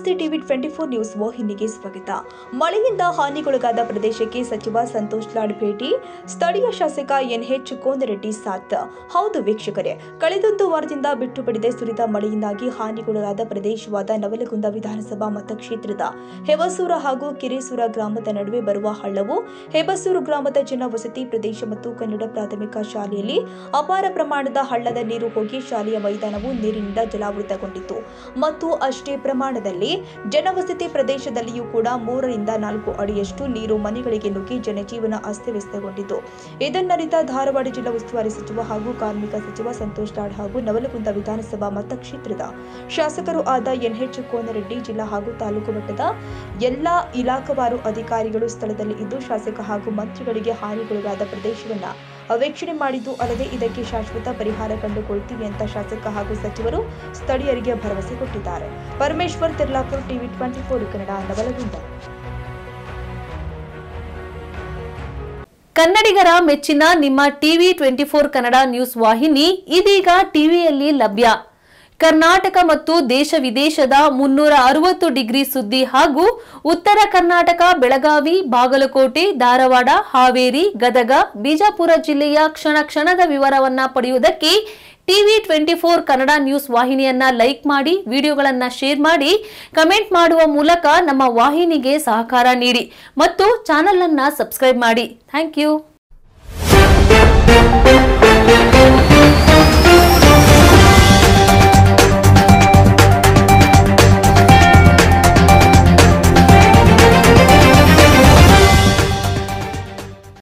ನಮಸ್ತೆ TV 24 news ವಾಹಿನಿಗೆ ಸ್ವಾಗತ. ಮಳೆಯಿಂದ ಹಾನಿಗೊಳಗಾದ ಪ್ರದೇಶಕ್ಕೆ ಸಚಿವ ಸಂತೋಷ್ ಲಾಡ್ ಭೇಟಿ, ಸ್ಥಳೀಯ ಶಾಸಕ ಎನ್ಎಚ್ ಕೋನರೆಡ್ಡಿ ಸಾಥ್. ಹೌದು ವೀಕ್ಷಕರೇ, ಕಳೆದೊಂದು ವಾರದಿಂದ ಬಿಟ್ಟು ಬಿಡದೆ ಸುರಿದ ಮಳೆಯಿಂದಾಗಿ ಹಾನಿಗೊಳಗಾದ ಪ್ರದೇಶವಾದ ನವಲಗುಂದ ವಿಧಾನಸಭಾ ಮತಕ್ಷೇತ್ರದ ಹೆಬಸೂರ ಹಾಗೂ ಕಿರೇಸೂರ ಗ್ರಾಮದ ನಡುವೆ ಬರುವ ಹಳ್ಳವು ಹೆಬಸೂರು ಗ್ರಾಮದ ಜನವಸತಿ ಪ್ರದೇಶ ಮತ್ತು ಕನ್ನಡ ಪ್ರಾಥಮಿಕ ಶಾಲೆಯಲ್ಲಿ ಅಪಾರ ಪ್ರಮಾಣದ ಹಳ್ಳದ ನೀರು ಹೋಗಿ ಶಾಲೆಯ ಮೈದಾನವು ನೀರಿನಿಂದ ಜಲಾವೃತಗೊಂಡಿತ್ತು ಮತ್ತು ಅಷ್ಟೇ ಪ್ರಮಾಣದಲ್ಲಿ ಜನವಸತಿ ಪ್ರದೇಶದಲ್ಲಿಯೂ ಕೂಡ 3 ರಿಂದ 4 ಅಡಿಯಷ್ಟು ನೀರು ಮನೆಗಳಿಗೆ ನುಗ್ಗಿ ಜನಜೀವನ ಅಸ್ತವ್ಯಸ್ತಗೊಂಡಿತು. ಇದನ್ನರಿತ ಧಾರವಾಡ ಜಿಲ್ಲಾ ಉಸ್ತುವಾರಿ ಸಚಿವ ಹಾಗೂ ಕಾರ್ಮಿಕ ಸಚಿವ ಸಂತೋಷ್ ಲಾಡ್ ಹಾಗೂ ನವಲಗುಂದ ವಿಧಾನಸಭಾ ಮತಕ್ಷೇತ್ರದ ಶಾಸಕರು ಆದ ಎನ್ಎಚ್ ಕೋನರೆಡ್ಡಿ, ಜಿಲ್ಲಾ ಹಾಗೂ ತಾಲೂಕು ಮಟ್ಟದ ಎಲ್ಲಾ ಇಲಾಖಾವಾರು ಅಧಿಕಾರಿಗಳು ಸ್ಥಳದಲ್ಲಿ ಇದ್ದು ಶಾಸಕ ಹಾಗೂ ಮಂತ್ರಿಗಳಿಗೆ ಹಾನಿಗೊಳಗಾದ ಪ್ರದೇಶವನ್ನು ವೀಕ್ಷಣೆ ಮಾಡಿದ್ದು ಅಲ್ಲದೆ ಇದಕ್ಕೆ ಶಾಶ್ವತ ಪರಿಹಾರ ಕಂಡುಕೊಳ್ತೀವಿ ಅಂತ ಶಾಸಕ ಹಾಗೂ ಸಚಿವರು ಸ್ಥಳೀಯರಿಗೆ ಭರವಸೆ ಕೊಟ್ಟಿದ್ದಾರೆ. ಪರಮೇಶ್ವರ್ ತೆರ್ಲಾಪುರ್, ಟಿವಿ 24 ಕನ್ನಡ, ನವಲಗುಂದ. ಕನ್ನಡಿಗರ ಮೆಚ್ಚಿನ ನಿಮ್ಮ ಟಿವಿ 24 ಕನ್ನಡ ನ್ಯೂಸ್ ವಾಹಿನಿ ಇದೀಗ ಟಿವಿಯಲ್ಲಿ ಲಭ್ಯ. ಕರ್ನಾಟಕ ಮತ್ತು ದೇಶ ವಿದೇಶದ 360 ಡಿಗ್ರಿ ಸುದ್ದಿ ಹಾಗೂ ಉತ್ತರ ಕರ್ನಾಟಕ, ಬೆಳಗಾವಿ, ಬಾಗಲಕೋಟೆ, ಧಾರವಾಡ, ಹಾವೇರಿ, ಗದಗ, ಬಿಜಾಪುರ ಜಿಲ್ಲೆಯ ಕ್ಷಣ ಕ್ಷಣದ ವಿವರವನ್ನ ಪಡೆಯುವುದಕ್ಕೆ ಟಿವಿ 24 ಕನ್ನಡ ನ್ಯೂಸ್ ವಾಹಿನಿಯನ್ನ ಲೈಕ್ ಮಾಡಿ, ವಿಡಿಯೋಗಳನ್ನ ಶೇರ್ ಮಾಡಿ, ಕಮೆಂಟ್ ಮಾಡುವ ಮೂಲಕ ನಮ್ಮ ವಾಹಿನಿಗೆ ಸಹಕಾರ ನೀಡಿ ಮತ್ತು ಚಾನೆಲ್ ಅನ್ನ ಸಬ್ಸ್ಕ್ರೈಬ್ ಮಾಡಿ. Thank you.